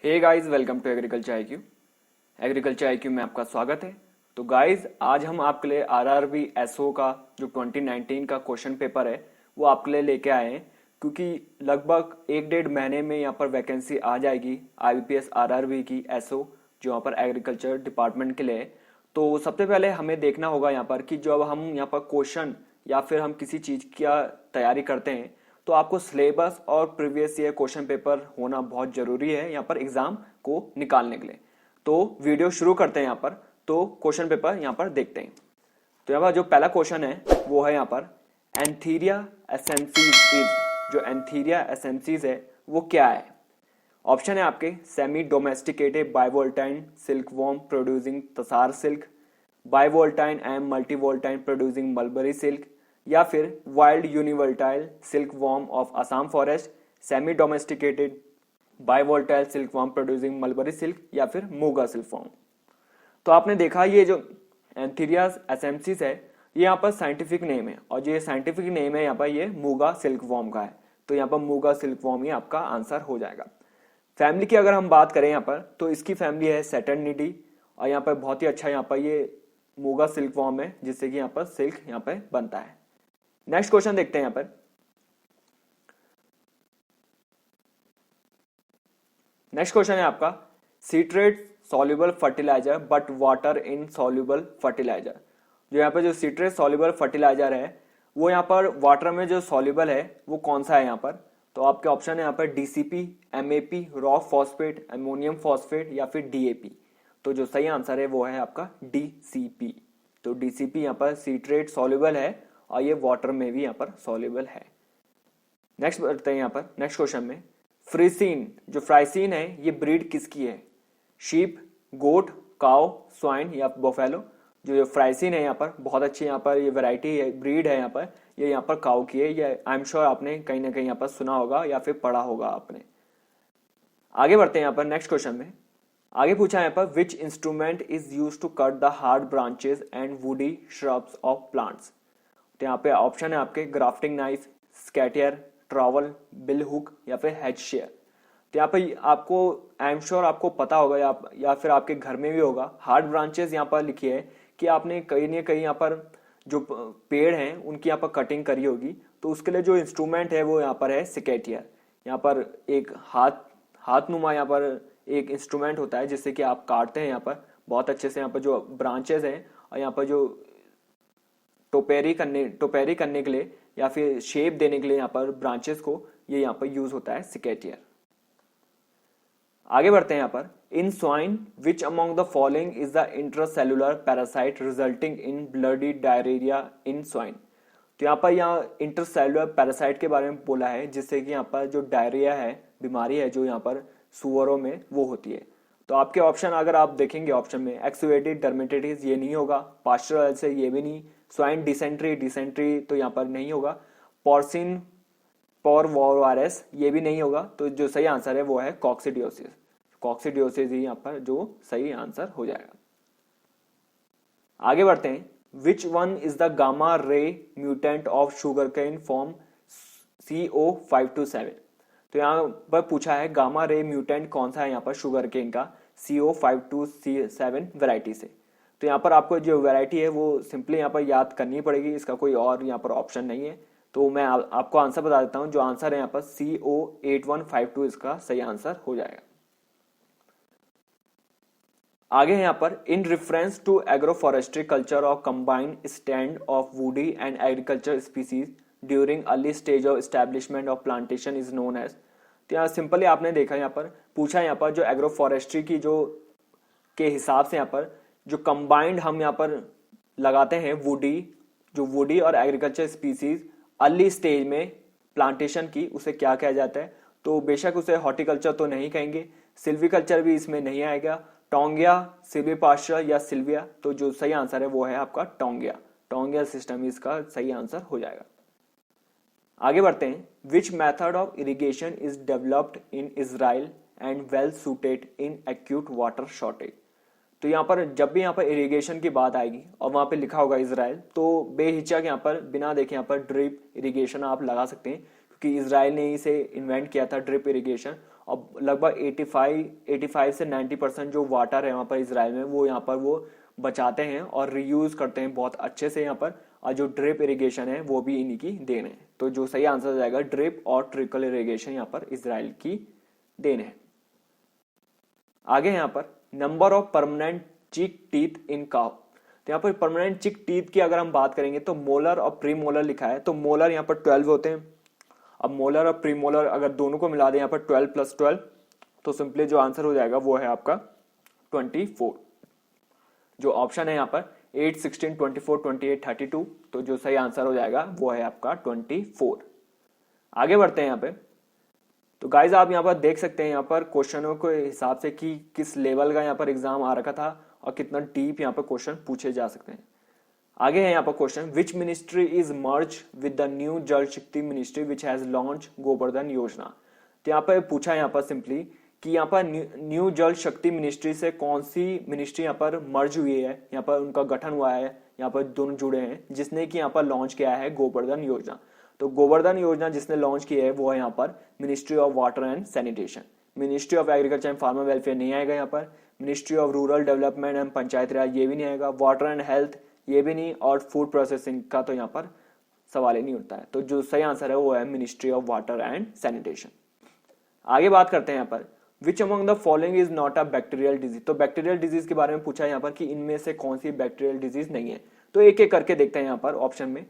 Hey guys, welcome to agriculture IQ. Agriculture IQ में आपका स्वागत है। तो गाइस, आज हम आपके लिए आरआरबी एसओ का जो 2019 का क्वेश्चन पेपर है वो आपके लिए लेके आए हैं, क्योंकि लगभग 1-1.5 महीने में यहाँ पर वैकेंसी आ जाएगी आईबीपीएस आरआरबी की एसओ, जो यहाँ पर एग्रीकल्चर डिपार्टमेंट के लिए है। तो सबसे पहले हमें देखना होगा यहाँ पर कि जब हम यहाँ पर क्वेश्चन या फिर हम किसी चीज़ की तैयारी करते हैं तो आपको सिलेबस और प्रीवियस ईयर क्वेश्चन पेपर होना बहुत जरूरी है यहाँ पर एग्जाम को निकालने के लिए। तो वीडियो शुरू करते हैं यहाँ पर। तो क्वेश्चन पेपर यहाँ पर देखते हैं। तो यहाँ पर जो पहला क्वेश्चन है वो है यहाँ पर एंथीरिया एसेंसीज। जो एंथीरिया एसेंसीज है वो क्या है? ऑप्शन है आपके semi domesticated bivoltine silk worm producing tasar silk, bivoltine and multivoltine producing mulberry silk, या फिर wild univoltine silk worm of Assam forest, semi domesticated bivoltine silk worm producing mulberry silk, या फिर मूगा सिल्क वॉर्म। तो आपने देखा ये जो एंथीरिया एसेंसिस है ये यहाँ पर साइंटिफिक नेम है, और जो ये साइंटिफिक नेम है यहाँ पर ये मूगा सिल्क वॉर्म का है। तो यहाँ पर मूगा सिल्क वॉर्म ही आपका आंसर हो जाएगा। फैमिली की अगर हम बात करें यहाँ पर तो इसकी फैमिली है सैटर्निडी, और यहाँ पर बहुत ही अच्छा यहाँ पर ये मूगा सिल्क वॉर्म है, जिससे कि यहाँ पर सिल्क यहाँ पर बनता है। नेक्स्ट क्वेश्चन देखते हैं यहाँ पर। नेक्स्ट क्वेश्चन है आपका citrate soluble fertiliser but water insoluble fertiliser. जो यहाँ पर जो सीट्रेट सॉल्युबल फर्टिलाइजर है वो यहाँ पर वाटर में जो सॉल्युबल है वो कौन सा है यहाँ पर? तो आपके ऑप्शन है यहाँ पर DCP, MAP, rock phosphate, ammonium phosphate, या फिर डीएपी। तो जो सही आंसर है वो है आपका डीसीपी। तो डीसीपी यहाँ पर सीट्रेट सॉल्युबल है और ये वाटर में भी यहाँ पर सॉल्युबल है। नेक्स्ट बढ़ते हैं यहाँ पर नेक्स्ट क्वेश्चन में। फ्रीसीन, जो फ्राइसीन है ये ब्रीड किसकी है? शीप, गोट, काउ, स्वाइन, या बोफेलो। जो फ्राइसीन है यहाँ पर बहुत अच्छी यहाँ पर ये वैरायटी है, ब्रीड है यहाँ पर, ये यहाँ पर काउ की है। ये आई एम श्योर आपने कहीं ना कहीं यहाँ पर सुना होगा या फिर पढ़ा होगा आपने। आगे बढ़ते हैं यहाँ पर नेक्स्ट क्वेश्चन में। आगे पूछा है यहाँ पर which instrument is use to cut the hard branches and woody shrubs of plants. तो यहाँ पे ऑप्शन है आपके grafting knife, secateur, trowel, bill hook, या फिर हेज शेयर। तो यहाँ पे आपको आई एम श्योर आपको पता होगा या फिर आपके घर में भी होगा। हार्ड ब्रांचेस यहाँ पर लिखी है कि आपने कहीं ना कहीं यहाँ पर जो पेड़ हैं उनकी यहाँ पर कटिंग करी होगी, तो उसके लिए जो इंस्ट्रूमेंट है वो यहाँ पर है सिकेटियर। यहाँ पर एक हाथनुमा यहाँ पर एक इंस्ट्रूमेंट होता है जिससे कि आप काटते हैं यहाँ पर बहुत अच्छे से। यहाँ पर जो ब्रांचेस हैं और यहाँ पर जो टोपेरी करने के लिए या फिर शेप देने के लिए यहाँ पर ब्रांचेस को ये यहाँ पर यूज होता है सिकेटियर। आगे बढ़ते हैं यहाँ पर। In swine which among the following is the intracellular parasite resulting in bloody diarrhoea in swine. तो यहाँ पर इंटरसेलुलर पैरासाइट के बारे में बोला है, जिससे कि यहाँ पर जो डायरिया है, बीमारी है जो यहाँ पर सुअरों में वो होती है। तो आपके ऑप्शन अगर आप देखेंगे ऑप्शन में एक्सुएटेड डर्मेटाइटिस ये नहीं होगा, पास्चरल से ये भी नहीं, स्वाइन डिसेंट्री तो यहाँ पर नहीं होगा, पोर्सिन पोरवोराइसिस ये भी नहीं होगा। तो जो सही आंसर है वो है कॉक्सिडियोसिस ही यहाँ पर जो सही आंसर हो जाएगा। आगे बढ़ते हैं। विच one is the gamma ray mutant of sugarcane form CO527। तो यहाँ पर पूछा है गामा रे म्यूटेंट कौन सा है यहाँ पर शुगरकेन का CO527 वैरायटी से। तो यहाँ पर आपको जो वैरायटी है वो सिंपली यहाँ पर याद करनी पड़ेगी, इसका कोई और यहाँ पर ऑप्शन नहीं है। तो मैं आपको आंसर बता देता हूँ। जो आंसर है यहाँ पर CO8152 इसका सही आंसर हो जाएगा। आगे है यहाँ पर in reference to agroforestry culture of combined stand of woody and agriculture species during early stage of establishment of plantation is known as. तो यहाँ सिंपली आपने देखा यहाँ पर पूछा यहाँ पर जो एग्रोफॉरेस्ट्री की जो के हिसाब से यहाँ पर जो कंबाइंड हम यहाँ पर लगाते हैं वुडी और एग्रीकल्चर स्पीसीज अर्ली स्टेज में प्लांटेशन की, उसे क्या कहा जाता है? तो बेशक उसे हॉर्टिकल्चर तो नहीं कहेंगे, सिल्वीकल्चर भी इसमें नहीं आएगा, टोंगिया, सिल्वीपास्चर या सिल्विया। तो जो सही आंसर है वो है आपका टोंगिया सिस्टम इसका सही आंसर हो जाएगा। आगे बढ़ते हैं। Which method of irrigation is developed in Israel and well suited in acute water shortage. तो यहाँ पर जब भी यहाँ पर इरिगेशन की बात आएगी और वहां पे लिखा होगा इजराइल, तो बेहिचक यहाँ पर बिना देखे यहाँ पर ड्रिप इरिगेशन आप लगा सकते हैं, क्योंकि इसराइल ने इसे इन्वेंट किया था ड्रिप इरिगेशन, और लगभग 85 से 90% जो वाटर है वहाँ पर इसराइल में वो यहाँ पर वो बचाते हैं और रीयूज करते हैं बहुत अच्छे से यहाँ पर। और जो ड्रिप इरिगेशन है वो भी इन्हीं की देन है। तो जो सही आंसर हो जाएगा ड्रिप और ट्रिकल इरिगेशन यहाँ पर इसराइल की देन है। आगे यहाँ पर नंबर ऑफ परमानेंट चिक टीथ इन काउ। तो यहाँ पर परमानेंट चिक टीथ की अगर हम बात करेंगे तो मोलर और प्री मोलर लिखा है, तो मोलर यहाँ पर 12 होते हैं। अब मोलर और प्री मोलर अगर दोनों को मिला दें यहाँ पर 12 + 12, तो सिंपली जो आंसर हो जाएगा वो है आपका 24। जो ऑप्शन है यहाँ पर 8, 16, 24, 28, 32, तो जो सही आंसर हो जाएगा वो है आपका 24। आगे बढ़ते हैं यहाँ पे। तो गाइज आप यहाँ पर देख सकते हैं यहाँ पर क्वेश्चनों के हिसाब से कि किस लेवल का यहाँ पर एग्जाम आ रखा था और कितना डीप यहाँ पर क्वेश्चन पूछे जा सकते हैं। आगे है यहाँ पर question, which ministry is merge with the new जल शक्ति ministry which has launch Govardhan योजना। तो यहाँ पर पूछा यहाँ पर सिंपली कि यहाँ पर न्यू जल शक्ति मिनिस्ट्री से कौन सी मिनिस्ट्री यहाँ पर मर्ज हुई है, यहाँ पर उनका गठन हुआ है, यहाँ पर दोनों जुड़े हैं, जिसने कि यहाँ पर लॉन्च किया है गोवर्धन योजना। तो गोवर्धन योजना जिसने लॉन्च की है वो है यहाँ पर ministry of water and sanitation. Ministry of agriculture and farmer welfare नहीं आएगा यहाँ पर, ministry of rural development and panchayat raj ये भी नहीं आएगा, वाटर एंड हेल्थ ये भी नहीं, और फूड प्रोसेसिंग का तो यहाँ पर सवाल ही नहीं उठता है। तो जो सही आंसर है वो है ministry of water and sanitation. आगे बात करते हैं यहाँ पर, which among the following is not a bacterial disease. तो बैक्टीरियल डिजीज के बारे में पूछा है यहाँ पर कि इनमें से कौन सी बैक्टीरियल डिजीज नहीं है। तो एक एक करके देखते हैं यहाँ पर ऑप्शन में।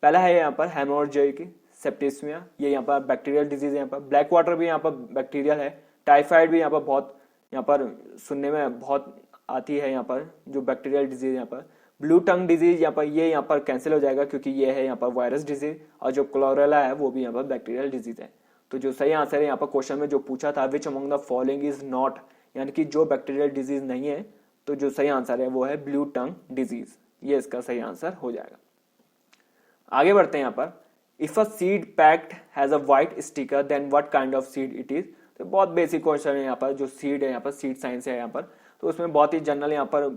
पहला है यहाँ पर हेमोरजिक सेप्टिस्मिया, ये यहाँ पर बैक्टीरियल डिजीज है। यहाँ पर ब्लैक वाटर भी यहाँ पर बैक्टीरियल है, टाइफाइड भी यहाँ पर बहुत यहाँ पर सुनने में बहुत आती है यहाँ पर जो बैक्टीरियल डिजीज यहाँ पर। ब्लू टंग डिजीज यहाँ पर ये यहाँ पर कैंसिल हो जाएगा क्योंकि ये है यहाँ पर वायरस डिजीज, और जो क्लोरेला है वो भी यहाँ पर बैक्टीरियल डिजीज है। तो जो सही आंसर है यहाँ पर क्वेश्चन में जो पूछा था विच among the following is not, यानी कि जो बैक्टीरियल डिजीज नहीं है, तो जो सही आंसर है वो है ब्लू टंग डिजीज, ये इसका सही आंसर हो जाएगा। आगे बढ़ते हैं यहाँ पर, if a seed packed has a white sticker then what kind of seed it is. तो बहुत बेसिक क्वेश्चन है यहाँ पर, जो सीड है यहाँ पर सीड साइंस है यहाँ पर, तो उसमें बहुत ही जनरल यहाँ पर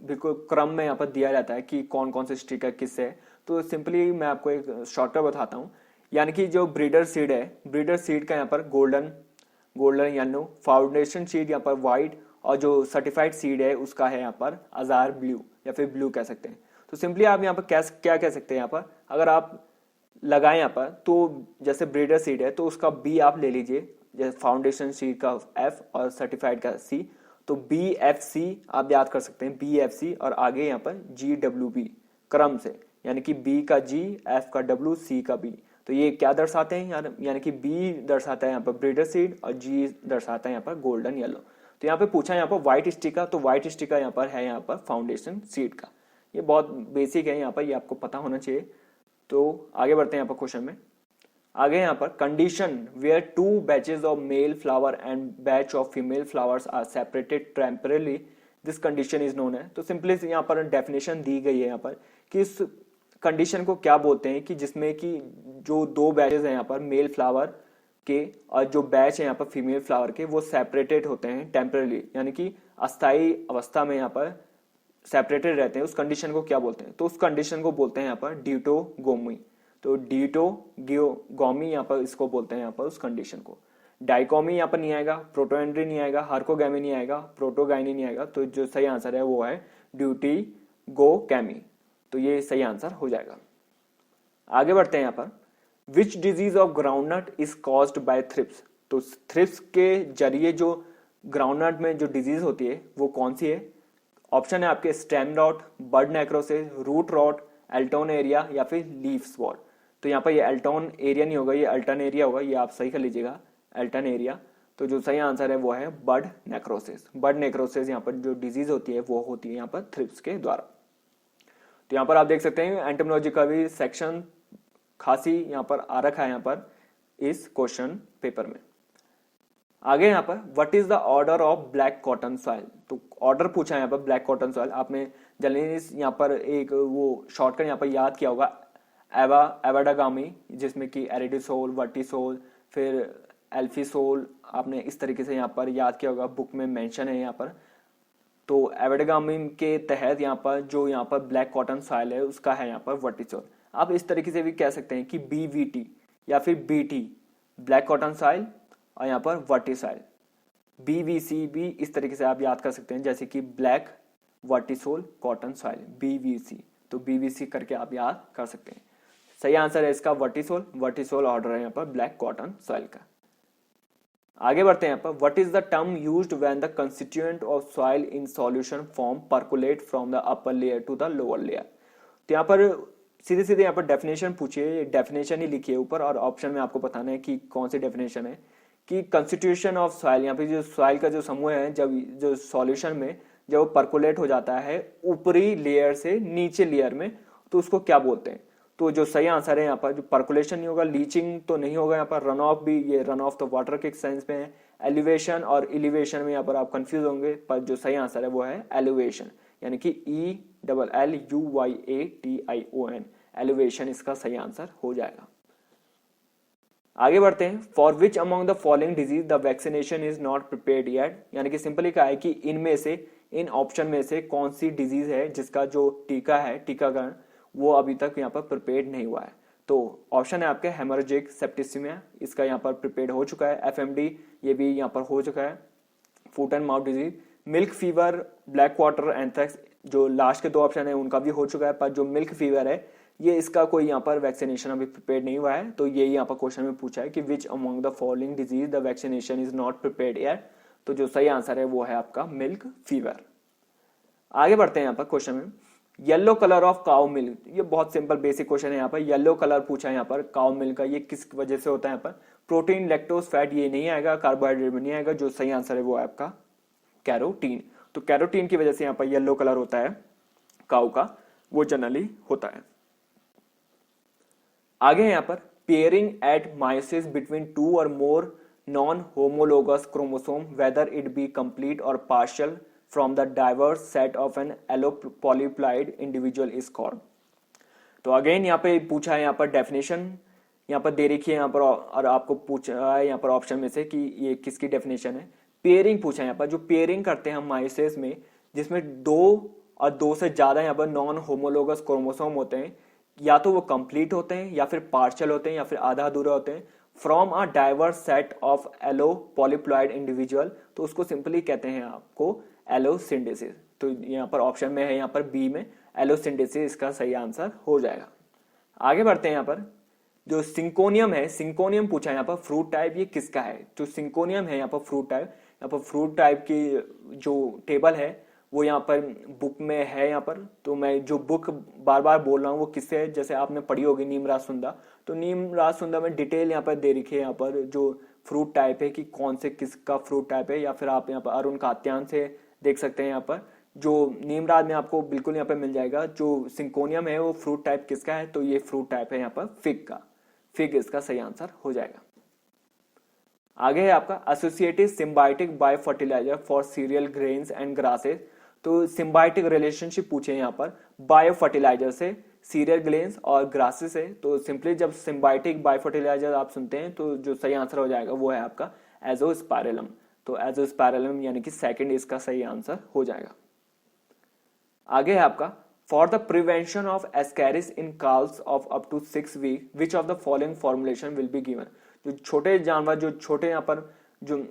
बिल्कुल क्रम में यहाँ पर दिया जाता है कि कौन कौन से स्टिकर किससे है। तो सिंपली मैं आपको एक शॉर्टकट बताता हूँ, यानी कि जो ब्रीडर सीड है, ब्रीडर सीड का यहाँ पर गोल्डन येलो, फाउंडेशन सीड यहाँ पर व्हाइट, और जो सर्टिफाइड सीड है उसका है यहाँ पर अजार ब्लू या फिर ब्लू कह सकते हैं। तो सिंपली आप यहाँ पर क्या कह सकते हैं, यहाँ पर अगर आप लगाएं यहाँ पर तो जैसे ब्रीडर सीड है तो उसका बी आप ले लीजिए, जैसे फाउंडेशन सीड का एफ और सर्टिफाइड का सी, तो BFC आप याद कर सकते हैं, BFC, और आगे यहाँ पर GWB क्रम से, यानी कि B का G, F का W, C का B। तो ये क्या दर्शाते हैं, यानी कि B दर्शाता है यहाँ पर ब्रीडर सीड और G दर्शाता है यहाँ पर गोल्डन येलो। तो यहाँ पे पूछा यहाँ पर व्हाइट स्टिका, तो व्हाइट स्टिका यहाँ पर है यहाँ पर फाउंडेशन सीड का। ये बहुत बेसिक है यहाँ पर, ये आपको पता होना चाहिए। तो आगे बढ़ते हैं यहाँ पर क्वेश्चन में। आगे यहाँ पर condition where 2 batches of male flower and batch of female flowers are separated temporally, this condition is known है। तो सिंपली यहाँ पर डेफिनेशन दी गई है यहाँ पर कि इस कंडीशन को क्या बोलते हैं, कि जिसमें कि जो 2 बैचेस हैं यहाँ पर मेल फ्लावर के और जो बैच है यहाँ पर फीमेल फ्लावर के वो सेपरेटेड होते हैं टेम्परली, यानी कि अस्थायी अवस्था में यहाँ पर सेपरेटेड रहते हैं। उस कंडीशन को क्या बोलते हैं, तो उस कंडीशन को बोलते हैं यहाँ पर ड्यूटोगोमी। तो ड्यूटोगोमी यहाँ पर इसको बोलते हैं यहाँ पर उस कंडीशन को। डाइकोमी यहाँ पर नहीं आएगा, प्रोटोएंड्री नहीं आएगा, हार्कोगैमी नहीं आएगा, प्रोटोगाइनी नहीं आएगा। तो जो सही आंसर है वो है ड्यूटीगोगैमी। तो ये सही आंसर हो जाएगा। आगे बढ़ते हैं यहाँ पर, which disease of groundnut is caused by thrips. तो थ्रिप्स के जरिए जो ग्राउंडनट में जो डिजीज होती है वो कौन सी है। ऑप्शन है आपके स्टेम रॉट, बड नेक्रोसिस, रूट रॉट, एल्टोन एरिया या फिर लीफ स्पॉट। तो यहाँ पर ये एल्टोन एरिया नहीं होगा, ये अल्टन एरिया होगा, ये आप सही कर लीजिएगा, एल्टन एरिया। तो जो सही आंसर है वो है बड नेक्रोसिस। बड नेक्रोसिस यहाँ पर जो डिजीज होती है वो होती है यहाँ पर थ्रिप्स के द्वारा। तो यहाँ पर आप देख सकते हैं एंटोमोलॉजी का भी सेक्शन खासी यहाँ पर आ रखा है यहाँ पर इस क्वेश्चन पेपर में। आगे यहाँ पर what is the order of black cotton soil. तो ऑर्डर पूछा है यहाँ पर ब्लैक कॉटन सॉइल। आपने जल्दी यहाँ पर एक वो शॉर्टकट यहाँ पर याद किया होगा, एवाडागामी, जिसमें कि एरिडिसोल, वर्टिसोल, फिर एल्फिसोल, आपने इस तरीके से यहाँ पर याद किया होगा, बुक में मेंशन है यहाँ पर। तो एवाडागामी के तहत यहाँ पर जो यहाँ पर ब्लैक कॉटन सॉइल है उसका है यहाँ पर वर्टिसोल। आप इस तरीके से भी कह सकते हैं कि BVT, या फिर BT ब्लैक कॉटन सॉइल, और यहाँ पर वर्टिसॉइल। BVC भी इस तरीके से आप याद कर सकते हैं, जैसे कि black vertisol cotton soil BVC, तो BVC करके आप याद कर सकते हैं। सही आंसर है इसका वर्टिसोल, वर्टिसोल ऑर्डर है यहाँ पर ब्लैक कॉटन सॉइल का। आगे बढ़ते हैं यहाँ पर, what is the term used when the constituent of soil in solution form percolate from the upper layer to the lower layer. तो यहाँ पर सीधे सीधे यहाँ पर डेफिनेशन पूछिए, डेफिनेशन ही लिखिए ऊपर, और ऑप्शन में आपको बताना है कि कौन सी डेफिनेशन है। कि कंस्टिट्यूशन ऑफ सॉइल, यहाँ पे जो सॉइल का जो समूह है, जब जो सॉल्यूशन में जब परकुलेट हो जाता है ऊपरी लेयर से नीचे लेयर में, तो उसको क्या बोलते हैं। तो जो सही आंसर है यहाँ पर, जो परकुलेशन नहीं होगा, लीचिंग तो नहीं होगा यहाँ पर, रन ऑफ भी, ये रन ऑफ तो वाटर के सेंस में है, एलिवेशन और इलिवेशन में यहाँ पर आप कंफ्यूज होंगे, पर जो सही आंसर है वो है एलिवेशन, यानी कि ELLUYATION, एलिवेशन इसका सही आंसर हो जाएगा। आगे बढ़ते हैं, for which among the following disease the vaccination is not prepared yet, यानी कि सिंपली कहा है कि इनमें से, इन ऑप्शन में से कौन सी डिजीज है जिसका जो टीका है, टीकाकरण, वो अभी तक यहाँ पर प्रिपेयर्ड नहीं हुआ है। तो ऑप्शन है आपके हेमोरेजिक सेप्टिसिमिया, इसका यहाँ पर प्रिपेयर्ड हो चुका है। FMD ये भी यहाँ पर हो चुका है। Foot and mouth disease, milk fever, black water anthrax, जो लास्ट के दो ऑप्शन है उनका भी हो चुका है, पर जो मिल्क फीवर है ये इसका कोई यहाँ पर वैक्सीनेशन अभी प्रिपेयर्ड नहीं हुआ है। तो ये यहाँ पर क्वेश्चन में पूछा है कि विच among the following disease the vaccination is not prepared yet, तो जो सही आंसर है वो है आपका मिल्क फीवर। आगे बढ़ते हैं यहाँ पर क्वेश्चन में, yellow colour of cow milk, ये बहुत सिंपल बेसिक क्वेश्चन है। यहाँ पर येलो कलर पूछा है यहाँ पर काउ मिल्क का, ये किस वजह से होता है यहाँ पर, प्रोटीन, लैक्टोज, फैट ये नहीं आएगा, कार्बोहाइड्रेट भी नहीं आएगा, जो सही आंसर है वो है आपका कैरोटीन। तो कैरोटीन की वजह से यहाँ पर येलो कलर होता है काउ का, वो जनरली होता है। आगे है यहाँ पर, पेयरिंग एट मायोसिस बिटवीन 2 और more non homologous chromosome whether it be complete और partial from the diverse set of an allopolyploid individual is called। तो अगेन यहाँ पे पूछा है, यहाँ पर डेफिनेशन यहाँ पर दे रखी है यहाँ पर, और आपको पूछा है यहाँ पर ऑप्शन में से कि ये किसकी डेफिनेशन है। पेयरिंग पूछा है यहाँ पर, जो पेयरिंग करते हैं हम मायोसिस में, जिसमें 2 और 2 से ज्यादा यहाँ पर नॉन होमोलोगस क्रोमोसोम होते हैं, या तो वो कंप्लीट होते हैं या फिर पार्शियल होते हैं या फिर आधा अधूरा होते हैं, from a diverse set of allopolyploid individual, तो उसको सिंपली कहते हैं आपको एलोसिंडेसिस। तो यहाँ पर ऑप्शन में है, यहाँ पर बी में एलोसिंडेसिस इसका सही आंसर हो जाएगा। आगे बढ़ते हैं, यहाँ पर जो सिंकोनियम है, सिंकोनियम पूछा है यहाँ पर फ्रूट टाइप, ये किसका है। जो सिंकोनियम है यहाँ पर फ्रूट टाइप, यहाँ पर फ्रूट टाइप की जो टेबल है वो यहाँ पर बुक में है यहाँ पर। तो मैं जो बुक बार बार बोल रहा हूँ वो किससे है, जैसे आपने पढ़ी होगी नीमराज सुंदा, तो नीमराज सुंदा में डिटेल यहाँ पर दे रखी है यहाँ पर जो फ्रूट टाइप है कि कौन से किसका फ्रूट टाइप है, या फिर आप यहाँ पर अरुण कात्यायन से देख सकते हैं। यहाँ पर जो नीमराज में आपको बिल्कुल यहाँ पर मिल जाएगा। जो सिंकोनियम है वो फ्रूट टाइप किसका है, तो ये फ्रूट टाइप है यहाँ पर फिग का, फिग इसका सही आंसर हो जाएगा। आगे है आपका associated symbiotic bio fertilizer for cereal grains and grasses. तो सिम्बायोटिक रिलेशनशिप पूछे यहाँ पर बायो फर्टिलाइजर से, सीरियल ग्रेन्स और ग्रासेस है। तो सिंपली जब सिम्बायोटिक बायो फर्टिलाइजर आप सुनते हैं तो जो सही आंसर हो जाएगा वो है आपका एजोस्पाइरलम। तो एजोस्पाइरलम यानी कि सेकंड इसका सही आंसर हो जाएगा। आगे है आपका for the prevention of ascaris in calves of up to 6 week which of the following formulation will be given. जो छोटे जानवर, जो छोटे यहाँ पर जो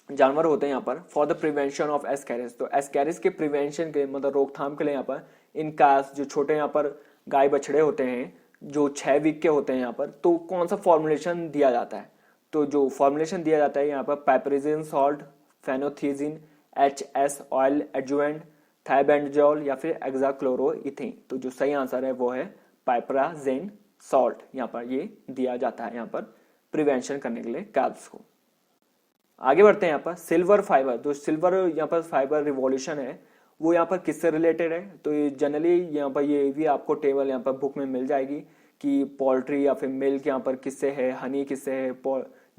जानवर होते हैं यहाँ पर for the prevention of Ascaris, तो एस्कैरिस के प्रिवेंशन के मतलब रोकथाम के लिए यहाँ पर इन काल्स, जो छोटे यहाँ पर गाय बछड़े होते हैं जो 6 वीक के होते हैं यहाँ पर, तो कौन सा फॉर्मुलेशन दिया जाता है। तो जो फॉर्मुलेशन दिया जाता है यहाँ पर पाइपरिजिन सॉल्ट, फेनोथीजिन, HS ऑयल एडजुवेंट, थाइबेंडजोल या फिर एक्साक्लोरोइथेन। तो जो सही आंसर है वो है पाइपराजेन सॉल्ट, यहाँ पर ये दिया जाता है यहाँ पर प्रिवेंशन करने के लिए कैल्प्स को। आगे बढ़ते हैं यहाँ पर सिल्वर फाइबर, जो सिल्वर यहाँ पर फाइबर रिवॉल्यूशन है वो यहाँ पर किससे रिलेटेड है। तो ये जनरली यहाँ पर ये भी आपको टेबल यहाँ पर बुक में मिल जाएगी कि पोल्ट्री या फिर मिल्क यहाँ पर किससे है, हनी किससे है,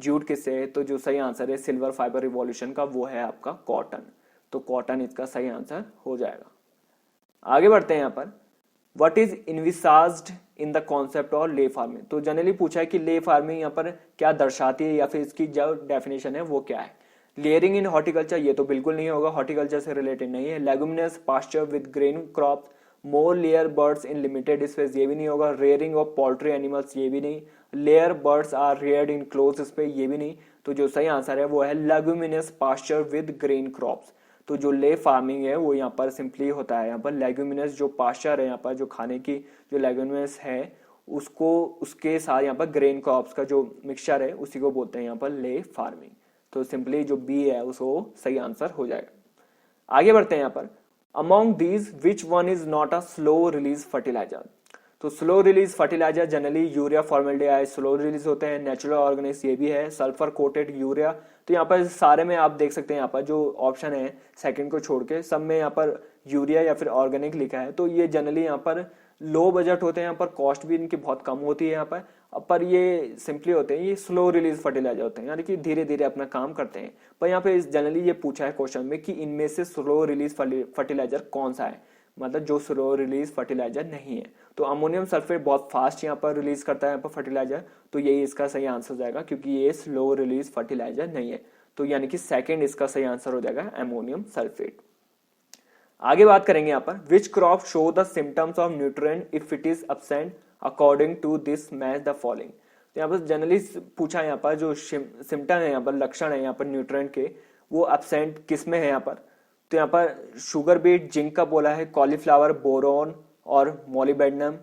जूट किससे है। तो जो सही आंसर है सिल्वर फाइबर रिवॉल्यूशन का वो है आपका कॉटन। तो कॉटन इसका सही आंसर हो जाएगा। आगे बढ़ते हैं यहाँ पर what is envisaged in the concept of ley farming. तो जनरली पूछा है कि ले फार्मिंग यहाँ पर क्या दर्शाती है या फिर इसकी जो डेफिनेशन है वो क्या है। लेयरिंग इन हॉर्टिकल्चर, ये तो बिल्कुल नहीं होगा, हॉर्टिकल्चर से रिलेटेड नहीं है। Leguminous pasture with grain crops, more layer birds in limited space, ये भी नहीं होगा। रेयरिंग ऑफ पोल्ट्री एनिमल्स, ये भी नहीं। Layer birds are reared in close space, ये भी नहीं। तो जो सही आंसर है वो है leguminous pasture with grain crops. तो जो ले फार्मिंग है वो यहाँ पर सिंपली होता है यहाँ पर लेगुमिनस जो पास्चर है यहाँ पर जो खाने की जो लेगुमिनस है उसको उसके साथ यहाँ पर ग्रेन क्रॉप्स का जो मिक्सचर है उसी को बोलते हैं यहाँ पर ले फार्मिंग। तो सिंपली जो बी है उसको सही आंसर हो जाएगा। आगे बढ़ते हैं यहाँ पर among these which one is not a slow release fertiliser. तो slow release fertiliser generally urea formaldehyde slow release होते हैं, नेचुरल ऑर्गेनिक्स ये भी है, सल्फर कोटेड यूरिया। तो यहाँ पर सारे में आप देख सकते हैं यहाँ पर जो ऑप्शन है सेकंड को छोड़ के सब में यहाँ पर यूरिया या फिर ऑर्गेनिक लिखा है। तो ये जनरली यहाँ पर लो बजट होते हैं, यहाँ पर कॉस्ट भी इनकी बहुत कम होती है यहाँ पर ये सिंपली होते हैं, ये स्लो रिलीज फर्टिलाइजर होते हैं यानी कि धीरे धीरे अपना काम करते हैं। पर यहाँ पे जनरली ये पूछा है क्वेश्चन में कि इनमें से स्लो रिलीज फर्टिलाइजर कौन सा है, मतलब जो स्लो रिलीज फर्टिलाइजर नहीं है। तो अमोनियम सल्फेट बहुत फास्ट यहाँ पर रिलीज करता है यहाँ पर फर्टिलाइजर, तो यही इसका सही आंसर हो जाएगा क्योंकि ये स्लो रिलीज फर्टिलाइजर नहीं है। तो यानी कि सेकंड इसका सही आंसर हो जाएगा अमोनियम सल्फेट। आगे बात करेंगे यहाँ पर which crop show the symptoms of nutrient if it is absent according to this match the following. तो यहाँ पर जनरली पूछा है यहाँ पर जो सिम्टम है यहाँ पर लक्षण है यहाँ पर न्यूट्रिएंट के वो एब्सेंट किस में है यहाँ पर। तो यहाँ पर शुगर बीट जिंक का बोला है, कॉलीफ्लावर बोरोन और molybdenum,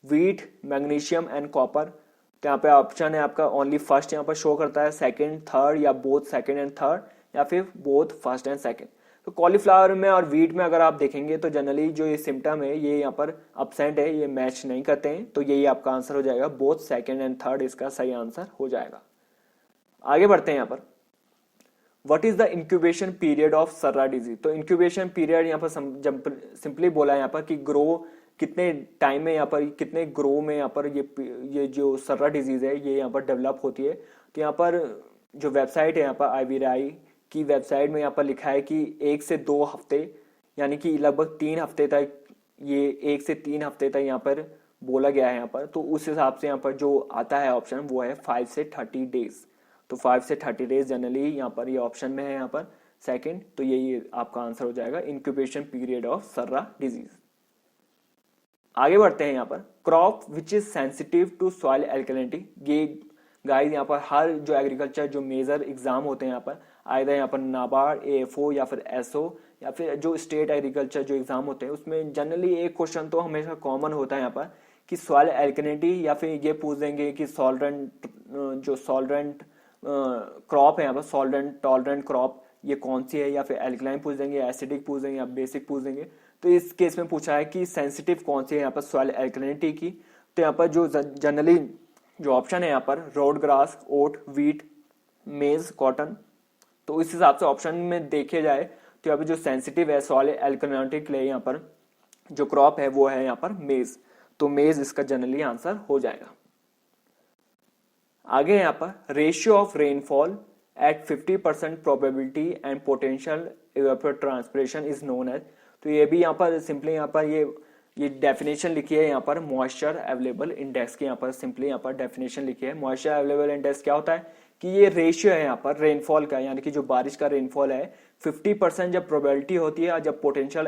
wheat magnesium and copper. तो यहाँ पे ऑप्शन है आपका ओनली फर्स्ट यहाँ पर शो करता है, सेकंड थर्ड या बोथ सेकंड एंड थर्ड या फिर बोथ फर्स्ट एंड सेकंड। तो कॉलीफ्लावर में और व्हीट में अगर आप देखेंगे तो जनरली जो ये सिम्टम है ये यहाँ पर अब्सेंट है, ये मैच नहीं करते हैं। तो यही आपका आंसर हो जाएगा बोथ सेकंड एंड थर्ड इसका सही आंसर हो जाएगा। आगे बढ़ते हैं यहाँ पर what is the incubation period of surra disease. तो इंक्यूबेशन पीरियड यहाँ पर सिंपली बोला है यहाँ पर कि ग्रो कितने टाइम में यहाँ पर कितने ग्रो में यहाँ पर ये जो सर्रा डिजीज है ये यहाँ पर डेवलप होती है। तो यहाँ पर जो वेबसाइट है यहाँ पर IVRI की वेबसाइट में यहाँ पर लिखा है कि 1 से 2 हफ्ते यानी कि लगभग 3 हफ्ते तक, ये 1 से 3 हफ्ते तक यहाँ पर बोला गया है यहाँ पर। तो उस हिसाब से यहाँ पर जो आता है ऑप्शन वो है 5 से 30 डेज। तो 5 से 30 डेज जनरली यहाँ पर ये ऑप्शन में है यहाँ पर सेकंड। तो यही आपका आंसर हो जाएगा incubation period of surra disease. आगे बढ़ते हैं यहाँ पर crop which is sensitive to soil alkalinity. ये गाइस यहाँ पर हर जो एग्रीकल्चर जो मेजर एग्जाम होते हैं यहाँ पर आइदर यहाँ पर नाबार्ड AFO या फिर SO या फिर जो स्टेट एग्रीकल्चर जो एग्जाम होते हैं उसमें जनरली एक क्वेश्चन तो हमेशा कॉमन होता है यहाँ पर कि सॉइल एल्कलिनिटी या फिर ये पूछ देंगे कि सॉल्वेंट जो सॉल्वेंट क्रॉप है यहाँ पर सॉल्वेंट टॉलरेंट क्रॉप ये कौन सी है, या फिर एल्कलाइन पूछ देंगे, एसिडिक पूछ देंगे या बेसिक पूछ देंगे। तो इस केस में पूछा है कि सेंसिटिव कौन सी है यहाँ पर सॉइल एल्कलिनिटी की। तो यहाँ पर जो जनरली जो ऑप्शन है यहाँ पर रोड ग्रास, ओट, व्हीट, मेज, कॉटन। तो इस हिसाब से ऑप्शन में देखे जाए तो यहाँ पर जो सेंसिटिव है सॉइल एल्कलिनिटी के लिए यहाँ पर जो क्रॉप है वो है यहाँ पर मेज। तो मेज इसका जनरली आंसर हो जाएगा। आगे यहाँ पर ratio of rainfall at 50% probability and potential evapotranspiration is known as. तो ये भी यहाँ पर सिंपली यहाँ पर ये डेफिनेशन लिखी है यहाँ पर मॉइस्चर अवेलेबल इंडेक्स की। यहाँ पर सिंपली यहाँ पर डेफिनेशन लिखी है मॉइस्चर अवेलेबल इंडेक्स क्या होता है कि ये रेशियो है यहाँ पर रेनफॉल का, यानी कि जो बारिश का रेनफॉल है 50% जब प्रोबेबिलिटी होती है, जब पोटेंशियल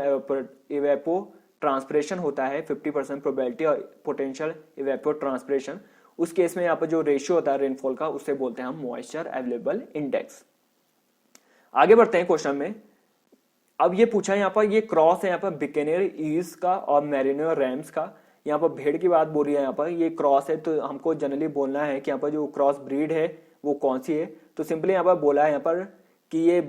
इवेपो ट्रांसपिरेशन होता है 50% प्रोबेबिलिटी और पोटेंशियल इवेपो ट्रांसपिरेशन, उस केस में यहाँ पर जो रेशियो होता है रेनफॉल का उसे बोलते हैं हम मॉइस्चर अवेलेबल इंडेक्स। आगे बढ़ते हैं क्वेश्चन में। अब ये पूछा है यहाँ पर ये क्रॉस है यहाँ पर बिकेनेर ईज का और मेरिनो रैम्स का। यहाँ पर भेड़ की बात बोल रही है यहाँ पर ये क्रॉस है, तो हमको जनरली बोलना है कि यहाँ पर जो क्रॉस ब्रीड है वो कौन सी है। तो सिंपली यहाँ पर बोला है यहाँ पर कि ये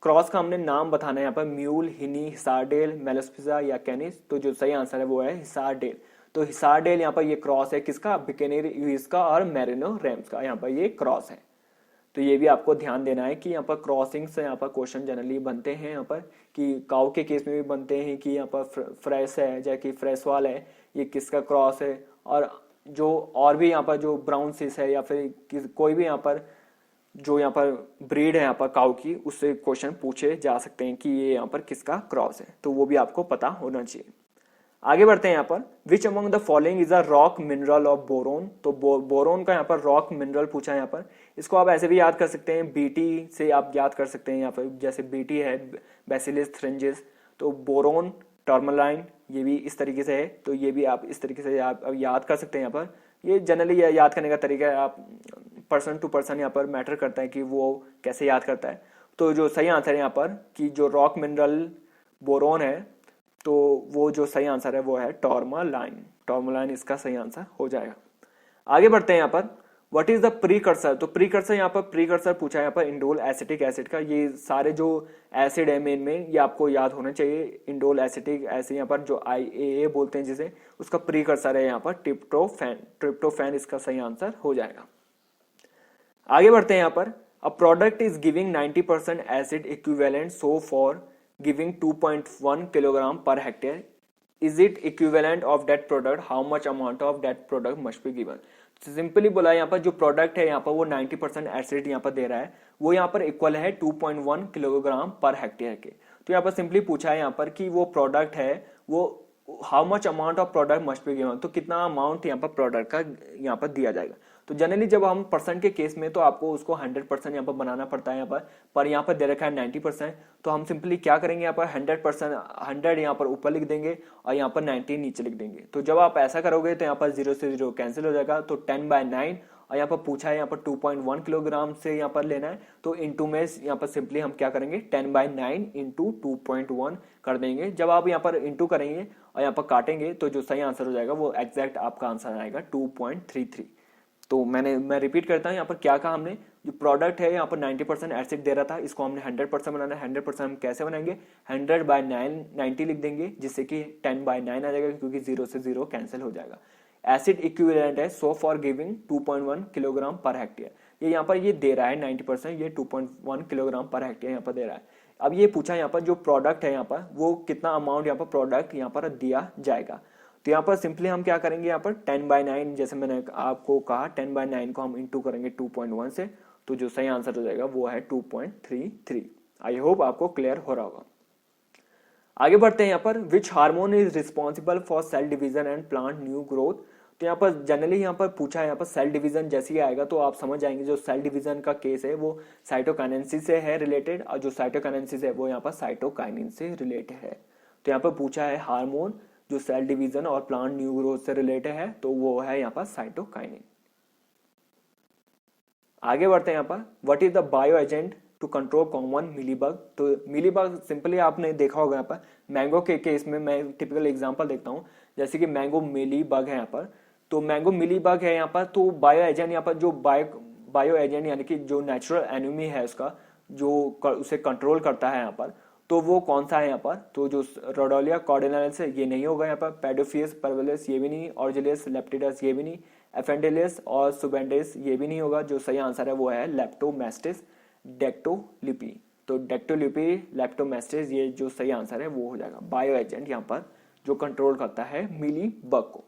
क्रॉस का हमने नाम बताना है यहाँ पर म्यूल, हिनी, हिसारडेल, मेलोस्पिजा या कैनिस। तो जो सही आंसर है वो है हिसारडेल। तो हिसारडेल यहाँ पर ये क्रॉस है किसका, बिकेनेर ईज का और मेरिनो रैम्स का, यहाँ पर ये क्रॉस है। तो ये भी आपको ध्यान देना है कि यहाँ पर क्रॉसिंग से यहाँ पर क्वेश्चन जनरली बनते हैं यहाँ पर कि काउ के केस में भी बनते हैं कि यहाँ पर फ्रेश है जैसे कि फ्रेशवाल है ये किसका क्रॉस है, और भी यहाँ पर जो ब्राउन सिस है या फिर कोई भी यहाँ पर जो यहाँ पर ब्रीड है यहाँ पर काउ की उससे क्वेश्चन पूछे जा सकते हैं कि ये यहाँ पर किसका क्रॉस है। तो वो भी आपको पता होना चाहिए। आगे बढ़ते हैं यहाँ पर which among the following is a rock mineral of boron. तो बोरोन का यहाँ पर रॉक मिनरल पूछा है यहाँ पर। इसको आप ऐसे भी याद कर सकते हैं, बीटी से आप याद कर सकते हैं यहाँ पर, जैसे बीटी है बैसिलस थ्रिंजिस। तो बोरोन, टर्मलाइन ये भी इस तरीके से है, तो ये भी आप इस तरीके से आप याद कर सकते हैं यहाँ पर। ये जनरली याद करने का तरीका है, आप पर्सन टू पर्सन यहाँ पर मैटर करता है कि वो कैसे याद करता है। तो जो सही आंसर है यहाँ पर कि जो रॉक मिनरल बोरोन है, तो वो जो सही आंसर है वो है टॉर्मालाइन। टॉर्मालाइन इसका सही आंसर हो जाएगा। आगे बढ़ते हैं यहाँ पर, व्हाट इज द प्रीकर्सर। तो प्रीकर्सर यहाँ पर प्रीकर्सर पूछा है यहाँ पर इंडोल एसिटिक एसिड का। ये सारे जो एसिड है मेन में ये आपको याद होना चाहिए। इंडोल एसिटिक एसिड यहाँ पर जो IAA बोलते हैं जिसे, उसका प्रीकर्सर है यहाँ पर ट्रिप्टोफैन। ट्रिप्टोफैन इसका सही आंसर हो जाएगा। आगे बढ़ते हैं यहाँ पर, a product is giving 90% acid equivalent so for giving 2.1 kilogram per hectare, is it equivalent of that product, how much amount of that product must be given. Simply बोला यहाँ पर जो प्रोडक्ट है यहाँ पर वो 90% एसिड यहाँ पर दे रहा है, वो यहाँ पर इक्वल है 2.1 किलोग्राम पर हेक्टेयर के। तो यहाँ पर सिंपली पूछा है यहाँ पर कि वो प्रोडक्ट है वो how much amount of product must be given, तो कितना अमाउंट यहाँ पर प्रोडक्ट का यहाँ पर दिया जाएगा। तो जनरली जब हम परसेंट के केस में तो आपको उसको 100% यहाँ पर बनाना पड़ता है यहाँ पर यहाँ पर दे रखा है 90%। तो हम सिंपली क्या करेंगे यहाँ पर 100% 100 यहाँ पर ऊपर लिख देंगे और यहाँ पर 90 नीचे लिख देंगे। तो जब आप ऐसा करोगे तो यहाँ पर 0 से 0 कैंसिल हो जाएगा। तो 10/9 और यहाँ पर पूछा है यहाँ पर 2.1 किलोग्राम से यहाँ पर लेना है, तो इंटू में यहाँ पर सिंपली हम क्या करेंगे 10/9 इंटू 2.1 कर देंगे। जब आप यहाँ पर इंटू करेंगे और यहाँ पर काटेंगे तो जो सही आंसर हो जाएगा वो एग्जैक्ट आपका आंसर आएगा 2.33। तो मैं रिपीट करता हूँ यहाँ पर क्या कहा हमने, जो प्रोडक्ट है यहाँ पर 90% एसिड दे रहा था, इसको हमने 100% बनाना है। 100% हम कैसे बनाएंगे 100/9 90 लिख देंगे जिससे कि 10/9 आ जाएगा क्योंकि 0 से 0 कैंसिल हो जाएगा। एसिड इक्विवेलेंट है सो for giving 2.1 kilogram per hectare. ये यहाँ पर ये दे रहा है 90%, ये 2.1 किलोग्राम पर हेक्टेयर यहाँ पर दे रहा है। अब ये पूछा यहाँ पर जो प्रोडक्ट है यहाँ पर वो कितना अमाउंट यहाँ पर प्रोडक्ट यहाँ पर दिया जाएगा। तो यहाँ पर सिंपली हम क्या करेंगे यहाँ पर 10/9 जैसे मैंने आपको कहा 10/9 को हम इंटू करेंगे 2.1 से, तो जो सही आंसर हो जाएगा वो है 2.33। आई होप आपको क्लियर हो रहा होगा। आगे बढ़ते हैं यहाँ पर, which hormone is responsible for sale division and plant new growth. तो यहाँ पर जनरली यहाँ पर पूछा है यहाँ पर सेल डिवीजन जैसे ही आएगा तो आप समझ जाएंगे जो सेल डिवीजन का केस है वो साइटोकाइनेसिस से है रिलेटेड, और जो साइटोकाइनेसिस है वो यहाँ पर साइटोकाइनिन से रिलेटेड है। तो यहाँ पर पूछा है हार्मोन जो सेल डिवीजन और प्लांट न्यू ग्रोथ से रिलेटेड है, तो वो है यहाँ पर साइटोकाइनिन। आगे बढ़ते हैं यहाँ पर, what is the bio agent to control common mealybug. तो मिलीबग सिंपली आपने देखा होगा यहाँ पर मैंगो के केस में, मैं टिपिकल एग्जांपल देखता हूँ जैसे कि मैंगो मिलीबग है यहाँ पर, तो मैंगो मिलीबग है यहाँ पर, तो बायो एजेंट यहाँ पर जो बायो एजेंट यानी कि जो नेचुरल एनिमी है उसका जो उसे कंट्रोल करता है यहाँ पर, तो वो कौन सा है यहाँ पर, तो जो रोडोलिया कॉर्डिनलिस है ये नहीं होगा यहाँ पर, पेडोफियस परवलिस ये भी नहीं, ऑर्जिलियस लेप्टिडस ये भी नहीं, एफेंडिलियस और सुबेंडिस ये भी नहीं होगा। जो सही आंसर है वो है लेप्टोमेस्टिस डेक्टोलिपी। तो डेक्टोलिपी लेप्टोमेस्टिस ये जो सही आंसर है वो हो जाएगा बायो एजेंट यहाँ पर जो कंट्रोल करता है मिली बग को।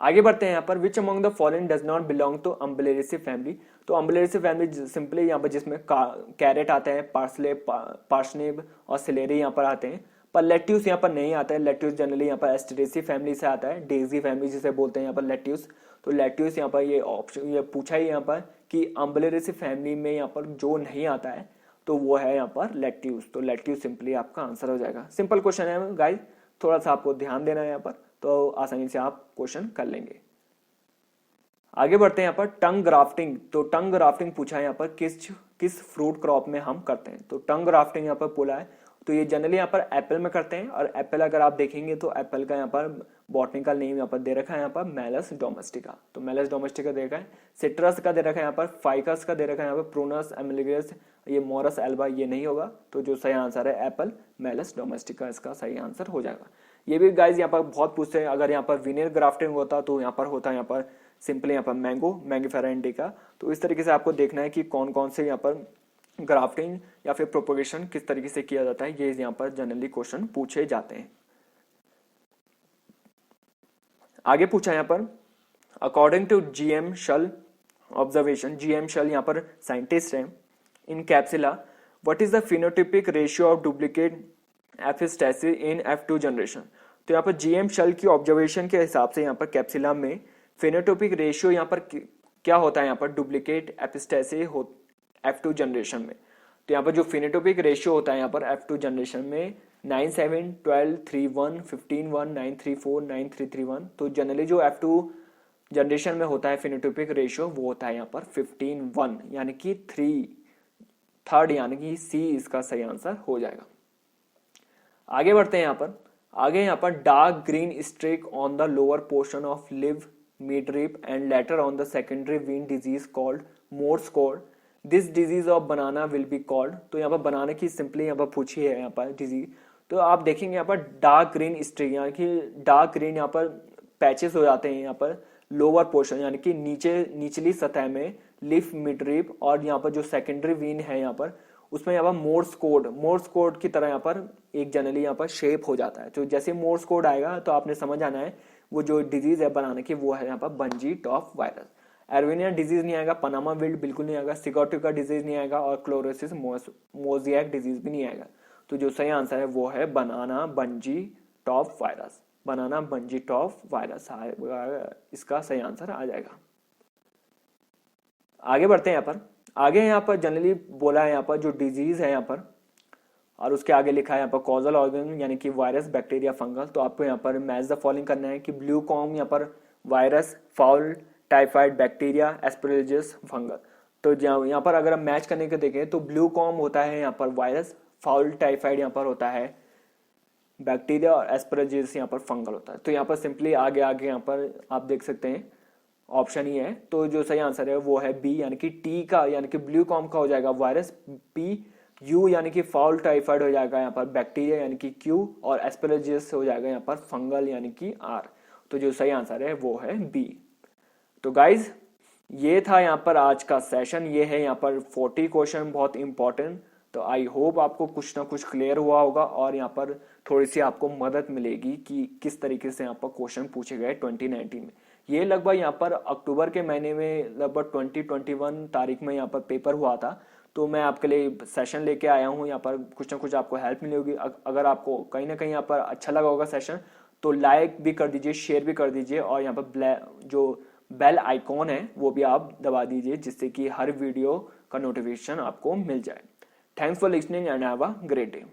आगे बढ़ते हैं यहाँ पर, which among the following does not belong to Umbelliferae family. तो अम्बुलेरिसी फैमिली सिंपली यहाँ पर जिसमें कैरेट आते हैं, पार्सनिप और सिलेरी यहाँ पर आते हैं, पर लेट्यूस यहाँ पर नहीं आता है। लेट्यूस जनरली यहाँ पर एस्टेरेसी फैमिली से आता है, डेजी फैमिली जिसे बोलते हैं यहाँ पर लेट्यूस। तो लेट्यूस यहाँ पर ये ऑप्शन ये पूछा ही यहाँ पर कि अम्बुलेरिसी फैमिली में यहाँ पर जो नहीं आता है तो वो है यहाँ पर लेट्यूस। तो लेट्यूस सिंपली आपका आंसर हो जाएगा। सिंपल क्वेश्चन है गाइस, थोड़ा सा आपको ध्यान देना है यहाँ पर, तो आसानी से आप क्वेश्चन कर लेंगे। आगे बढ़ते हैं यहाँ पर, टंग ग्राफ्टिंग। तो टंग ग्राफ्टिंग पूछा है यहाँ पर किस फ्रूट क्रॉप में हम करते हैं। तो टंग ग्राफ्टिंग यहाँ पर बोला है, तो ये जनरली यहाँ पर एप्पल में करते हैं, और एप्पल अगर आप देखेंगे तो एप्पल का यहाँ पर बॉटनिकल नेम यहाँ पर दे रखा है यहाँ पर मेलस डोमेस्टिका। तो मेलस डोमेस्टिका दे रखा है, सिट्रस का दे रखा है यहाँ पर, फाइकस का दे रखा है यहाँ पर, प्रूनस एमिलिगस, ये मोरस एल्बा ये नहीं होगा। तो जो सही आंसर है एप्पल मेलस डोमेस्टिका इसका सही आंसर हो जाएगा। ये भी गाइज यहाँ पर बहुत पूछते हैं, अगर यहाँ पर विनियर ग्राफ्टिंग होता तो यहाँ पर होता यहाँ पर सिंपली यहाँ पर मैंगोफेरा इंडिका। तो इस तरीके से आपको देखना है कि कौन कौन से यहाँ पर ग्राफ्टिंग या फिर प्रोपोगेशन किस तरीके से किया जाता है, ये यहाँ पर जनरली क्वेश्चन पूछे जाते हैं। आगे पूछा यहाँ पर, according to GM Shull observation, GM Shull यहाँ पर साइंटिस्ट है, in Capsella what is the phenotypic ratio of duplicate epistasis in F2 generation. तो यहाँ पर GM शल की ऑब्जर्वेशन के हिसाब से यहाँ पर कैप्सिला में फिनोटिपिक रेशियो यहाँ पर क्या होता है, यहाँ पर डुप्लीकेट एपिस्टेसिस F2 जनरेशन में। तो यहाँ पर जो फिनोटिपिक रेशियो होता है यहाँ पर F2 जनरेशन में 9, 7, 12, 3, 1, 15, 1, 9, 3, 4, 9, 3, 3, 1। तो जनरली जो F2 जनरेशन में होता है फिनोटाइपिक रेशियो, वो होता है यहाँ पर 15:1, यानी कि 3/3, यानी कि सी इसका सही आंसर हो जाएगा। आगे बढ़ते हैं यहाँ पर dark green streak on the lower portion of leaf midrib and later on the secondary vein disease called Morse code. This disease of banana will be called, तो यहाँ पर बनाना की सिंपली यहाँ पर पूछी है यहाँ पर डिजीज, तो आप देखेंगे यहाँ पर डार्क ग्रीन स्ट्रिक, यानी कि डार्क ग्रीन यहाँ पर पैचेस हो जाते हैं यहाँ पर लोअर पोर्शन, यानी कि निचली सतह में लिफ मिडरिब, और यहाँ पर जो सेकेंडरी वीन है यहाँ पर उसमें यहाँ पर मोर्स कोड की तरह यहाँ पर एक जनरली यहाँ पर शेप हो जाता है। तो जैसे मोर्स कोड आएगा तो आपने समझ आना है वो जो डिजीज है बनाने की वो है यहाँ पर बंजी टॉप वायरस। एरविनिया डिजीज नहीं आएगा, पनामा विल्ट बिल्कुल नहीं आएगा, सिगोटिका डिजीज नहीं आएगा, और क्लोरोसिस मोजियाक डिजीज भी नहीं आएगा। तो जो सही आंसर है वो है बनाना बंजी टॉप वायरस, बनाना बंजी टॉप वायरस इसका सही आंसर आ जाएगा। आगे बढ़ते हैं यहाँ पर जनरली बोला है यहाँ पर जो डिजीज है यहाँ पर, और उसके आगे लिखा है यहाँ पर कॉजल ऑर्गन, यानी कि वायरस, बैक्टीरिया, फंगल। तो आपको यहाँ पर मैच द फॉलोइंग करना है कि ब्लू कॉम यहाँ पर virus, foul typhoid bacteria, Aspergillus fungal. तो यहाँ पर अगर हम मैच करने के देखें तो ब्लू कॉम होता है यहाँ पर वायरस, फाउल टाइफाइड यहाँ पर होता है बैक्टीरिया, और एस्परजिलस यहाँ पर फंगल होता है। तो यहाँ पर सिंपली आगे यहाँ पर आप देख सकते हैं ऑप्शन ही है। तो जो सही आंसर है वो है बी, यानी कि टी का यानी कि ब्लू कॉम का हो जाएगा वायरस पी, यू यानी कि फाउल टाइफाइड हो जाएगा यहाँ पर बैक्टीरिया यानी कि क्यू, और एस्परजिलस हो जाएगा यहाँ पर फंगल यानी कि आर। तो जो सही आंसर है वो है बी। तो गाइज ये था यहाँ पर आज का सेशन, ये है यहाँ पर 40 क्वेश्चन बहुत इंपॉर्टेंट। तो आई होप आपको कुछ ना कुछ क्लियर हुआ होगा, और यहाँ पर थोड़ी सी आपको मदद मिलेगी कि किस तरीके से यहाँ पर क्वेश्चन पूछे गए 2019 में। ये लगभग यहाँ पर अक्टूबर के महीने में लगभग 20-21 तारीख में यहाँ पर पेपर हुआ था। तो मैं आपके लिए सेशन लेके आया हूँ, यहाँ पर कुछ ना कुछ आपको हेल्प मिली होगी। अगर आपको कहीं ना कहीं यहाँ पर अच्छा लगा होगा सेशन तो लाइक भी कर दीजिए, शेयर भी कर दीजिए, और यहाँ पर जो बेल आइकॉन है वो भी आप दबा दीजिए, जिससे कि हर वीडियो का नोटिफिकेशन आपको मिल जाए। Thanks for listening and have a great day.